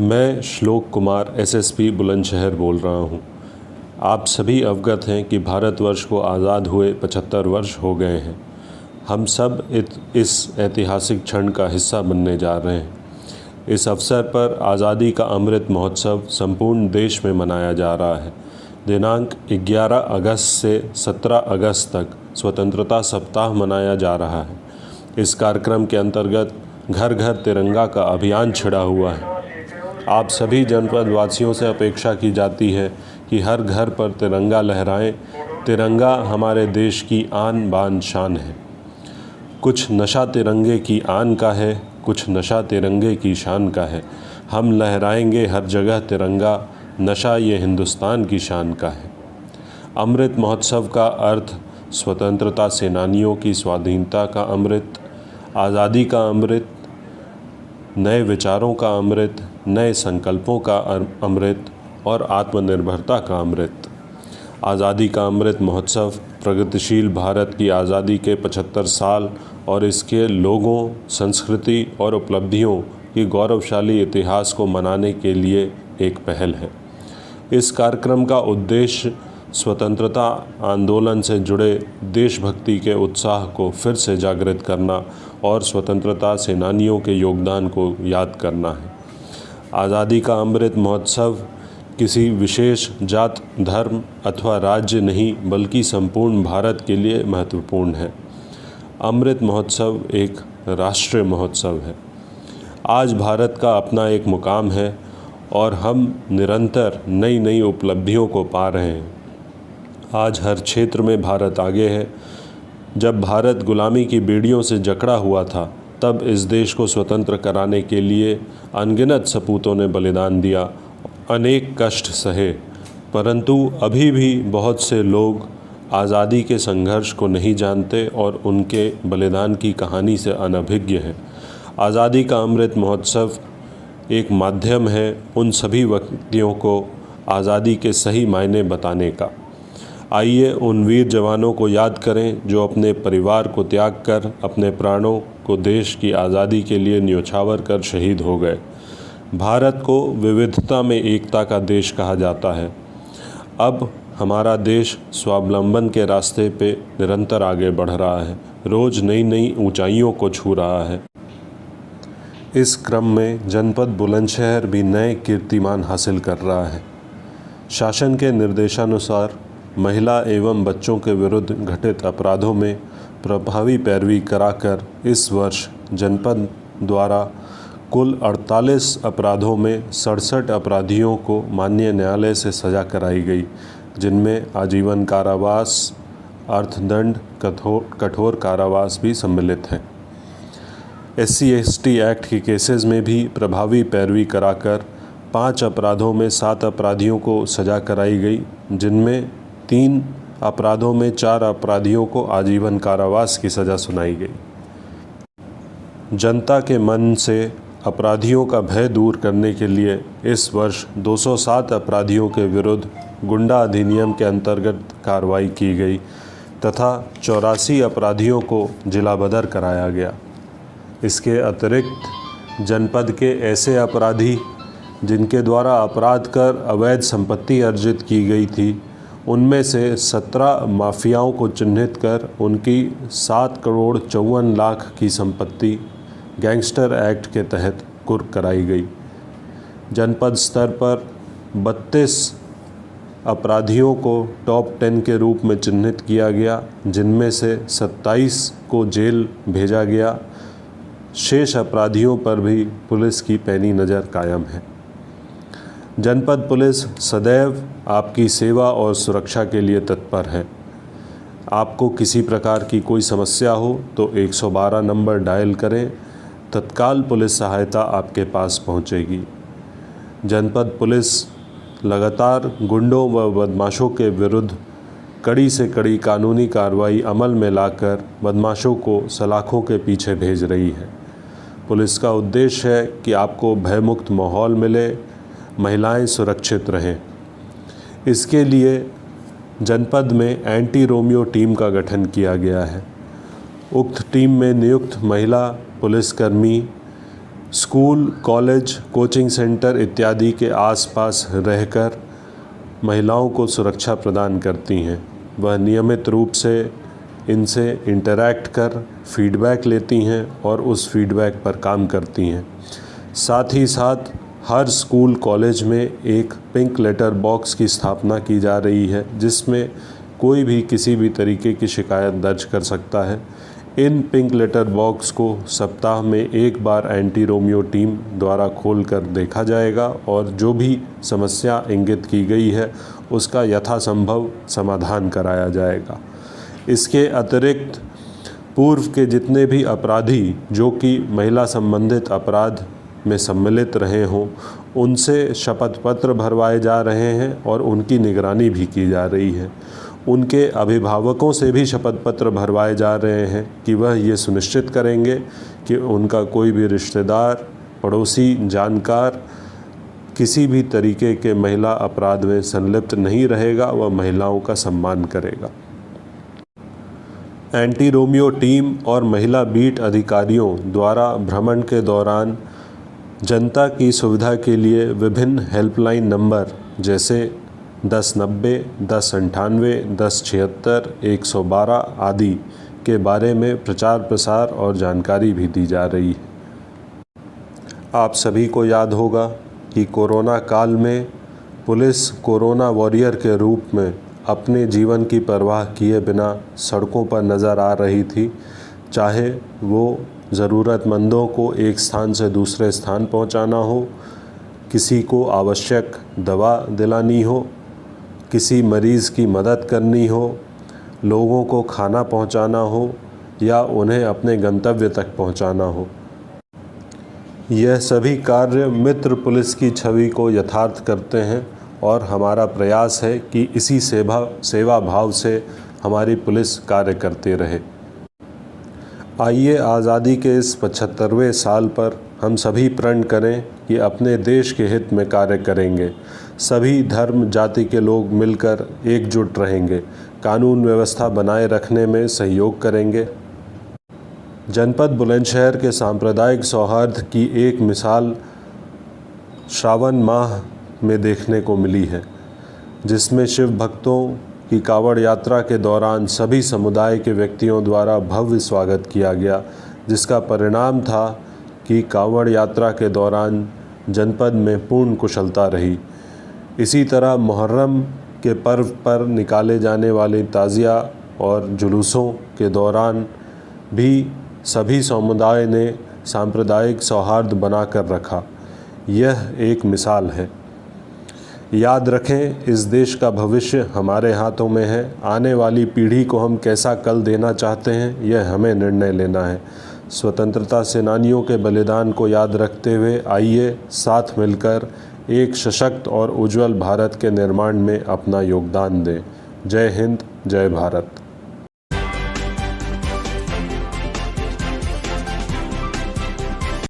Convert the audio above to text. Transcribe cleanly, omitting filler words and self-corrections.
मैं श्लोक कुमार एसएसपी बुलंदशहर बोल रहा हूँ। आप सभी अवगत हैं कि भारतवर्ष को आज़ाद हुए 75 वर्ष हो गए हैं। हम सब इस ऐतिहासिक क्षण का हिस्सा बनने जा रहे हैं। इस अवसर पर आज़ादी का अमृत महोत्सव संपूर्ण देश में मनाया जा रहा है। दिनांक 11 अगस्त से 17 अगस्त तक स्वतंत्रता सप्ताह मनाया जा रहा है। इस कार्यक्रम के अंतर्गत घर घर तिरंगा का अभियान छिड़ा हुआ है। आप सभी जनपद वासियों से अपेक्षा की जाती है कि हर घर पर तिरंगा लहराएं। तिरंगा हमारे देश की आन बान शान है। कुछ नशा तिरंगे की आन का है, कुछ नशा तिरंगे की शान का है। हम लहराएंगे हर जगह तिरंगा, नशा ये हिंदुस्तान की शान का है। अमृत महोत्सव का अर्थ स्वतंत्रता सेनानियों की स्वाधीनता का अमृत, आज़ादी का अमृत, नए विचारों का अमृत, नए संकल्पों का अमृत और आत्मनिर्भरता का अमृत। आज़ादी का अमृत महोत्सव प्रगतिशील भारत की आज़ादी के 75 साल और इसके लोगों, संस्कृति और उपलब्धियों की गौरवशाली इतिहास को मनाने के लिए एक पहल है। इस कार्यक्रम का उद्देश्य स्वतंत्रता आंदोलन से जुड़े देशभक्ति के उत्साह को फिर से जागृत करना और स्वतंत्रता सेनानियों के योगदान को याद करना है। आज़ादी का अमृत महोत्सव किसी विशेष जात, धर्म अथवा राज्य नहीं बल्कि संपूर्ण भारत के लिए महत्वपूर्ण है। अमृत महोत्सव एक राष्ट्रीय महोत्सव है। आज भारत का अपना एक मुकाम है और हम निरंतर नई नई उपलब्धियों को पा रहे हैं। आज हर क्षेत्र में भारत आगे है। जब भारत गुलामी की बेड़ियों से जकड़ा हुआ था, तब इस देश को स्वतंत्र कराने के लिए अनगिनत सपूतों ने बलिदान दिया, अनेक कष्ट सहे, परंतु अभी भी बहुत से लोग आज़ादी के संघर्ष को नहीं जानते और उनके बलिदान की कहानी से अनभिज्ञ हैं। आज़ादी का अमृत महोत्सव एक माध्यम है उन सभी व्यक्तियों को आज़ादी के सही मायने बताने का। आइए उन वीर जवानों को याद करें जो अपने परिवार को त्याग कर अपने प्राणों को देश की आज़ादी के लिए न्योछावर कर शहीद हो गए। भारत को विविधता में एकता का देश कहा जाता है। अब हमारा देश स्वावलंबन के रास्ते पे निरंतर आगे बढ़ रहा है, रोज़ नई नई ऊंचाइयों को छू रहा है। इस क्रम में जनपद बुलंदशहर भी नए कीर्तिमान हासिल कर रहा है। शासन के निर्देशानुसार महिला एवं बच्चों के विरुद्ध घटित अपराधों में प्रभावी पैरवी कराकर इस वर्ष जनपद द्वारा कुल 48 अपराधों में 67 अपराधियों को माननीय न्यायालय से सज़ा कराई गई, जिनमें आजीवन कारावास, अर्थदंड, कठोर कारावास भी सम्मिलित हैं। SC/ST एक्ट के केसेस में भी प्रभावी पैरवी कराकर 5 अपराधों में 7 अपराधियों को सज़ा कराई गई, जिनमें 3 अपराधों में 4 अपराधियों को आजीवन कारावास की सज़ा सुनाई गई। जनता के मन से अपराधियों का भय दूर करने के लिए इस वर्ष 207 अपराधियों के विरुद्ध गुंडा अधिनियम के अंतर्गत कार्रवाई की गई तथा 84 अपराधियों को जिलाबदर कराया गया। इसके अतिरिक्त जनपद के ऐसे अपराधी जिनके द्वारा अपराध कर अवैध संपत्ति अर्जित की गई थी, उनमें से 17 माफियाओं को चिन्हित कर उनकी 7 करोड़ 54 लाख की संपत्ति गैंगस्टर एक्ट के तहत कुर्क कराई गई। जनपद स्तर पर 32 अपराधियों को टॉप 10 के रूप में चिन्हित किया गया, जिनमें से 27 को जेल भेजा गया। शेष अपराधियों पर भी पुलिस की पैनी नज़र कायम है। जनपद पुलिस सदैव आपकी सेवा और सुरक्षा के लिए तत्पर है। आपको किसी प्रकार की कोई समस्या हो तो 112 नंबर डायल करें, तत्काल पुलिस सहायता आपके पास पहुंचेगी। जनपद पुलिस लगातार गुंडों व बदमाशों के विरुद्ध कड़ी से कड़ी कानूनी कार्रवाई अमल में लाकर बदमाशों को सलाखों के पीछे भेज रही है। पुलिस का उद्देश्य है कि आपको भयमुक्त माहौल मिले, महिलाएं सुरक्षित रहें। इसके लिए जनपद में एंटी रोमियो टीम का गठन किया गया है। उक्त टीम में नियुक्त महिला पुलिसकर्मी स्कूल, कॉलेज, कोचिंग सेंटर इत्यादि के आसपास रहकर महिलाओं को सुरक्षा प्रदान करती हैं। वह नियमित रूप से इनसे इंटरैक्ट कर फीडबैक लेती हैं और उस फीडबैक पर काम करती हैं। साथ ही साथ हर स्कूल, कॉलेज में एक पिंक लेटर बॉक्स की स्थापना की जा रही है, जिसमें कोई भी किसी भी तरीके की शिकायत दर्ज कर सकता है। इन पिंक लेटर बॉक्स को सप्ताह में एक बार एंटी रोमियो टीम द्वारा खोलकर देखा जाएगा और जो भी समस्या इंगित की गई है उसका यथासंभव समाधान कराया जाएगा। इसके अतिरिक्त पूर्व के जितने भी अपराधी जो कि महिला संबंधित अपराध में सम्मिलित रहे हों, उनसे शपथ पत्र भरवाए जा रहे हैं और उनकी निगरानी भी की जा रही है। उनके अभिभावकों से भी शपथ पत्र भरवाए जा रहे हैं कि वह ये सुनिश्चित करेंगे कि उनका कोई भी रिश्तेदार, पड़ोसी, जानकार किसी भी तरीके के महिला अपराध में संलिप्त नहीं रहेगा, वह महिलाओं का सम्मान करेगा। एंटी रोमियो टीम और महिला बीट अधिकारियों द्वारा भ्रमण के दौरान जनता की सुविधा के लिए विभिन्न हेल्पलाइन नंबर जैसे 1090, 1098, 1076, 112 आदि के बारे में प्रचार प्रसार और जानकारी भी दी जा रही है। आप सभी को याद होगा कि कोरोना काल में पुलिस कोरोना वॉरियर के रूप में अपने जीवन की परवाह किए बिना सड़कों पर नज़र आ रही थी, चाहे वो ज़रूरतमंदों को एक स्थान से दूसरे स्थान पहुंचाना हो, किसी को आवश्यक दवा दिलानी हो, किसी मरीज़ की मदद करनी हो, लोगों को खाना पहुंचाना हो या उन्हें अपने गंतव्य तक पहुंचाना हो। यह सभी कार्य मित्र पुलिस की छवि को यथार्थ करते हैं और हमारा प्रयास है कि इसी सेवा भाव से हमारी पुलिस कार्य करते रहे। आइए आज़ादी के इस 75वें साल पर हम सभी प्रण करें कि अपने देश के हित में कार्य करेंगे। सभी धर्म, जाति के लोग मिलकर एकजुट रहेंगे, कानून व्यवस्था बनाए रखने में सहयोग करेंगे। जनपद बुलंदशहर के सांप्रदायिक सौहार्द की एक मिसाल श्रावण माह में देखने को मिली है, जिसमें शिव भक्तों की कावड़ यात्रा के दौरान सभी समुदाय के व्यक्तियों द्वारा भव्य स्वागत किया गया, जिसका परिणाम था कि कावड़ यात्रा के दौरान जनपद में पूर्ण कुशलता रही। इसी तरह मुहर्रम के पर्व पर निकाले जाने वाले ताज़िया और जुलूसों के दौरान भी सभी समुदाय ने सांप्रदायिक सौहार्द बनाकर रखा। यह एक मिसाल है। याद रखें, इस देश का भविष्य हमारे हाथों में है। आने वाली पीढ़ी को हम कैसा कल देना चाहते हैं, यह हमें निर्णय लेना है। स्वतंत्रता सेनानियों के बलिदान को याद रखते हुए आइए साथ मिलकर एक सशक्त और उज्जवल भारत के निर्माण में अपना योगदान दें। जय हिंद, जय भारत।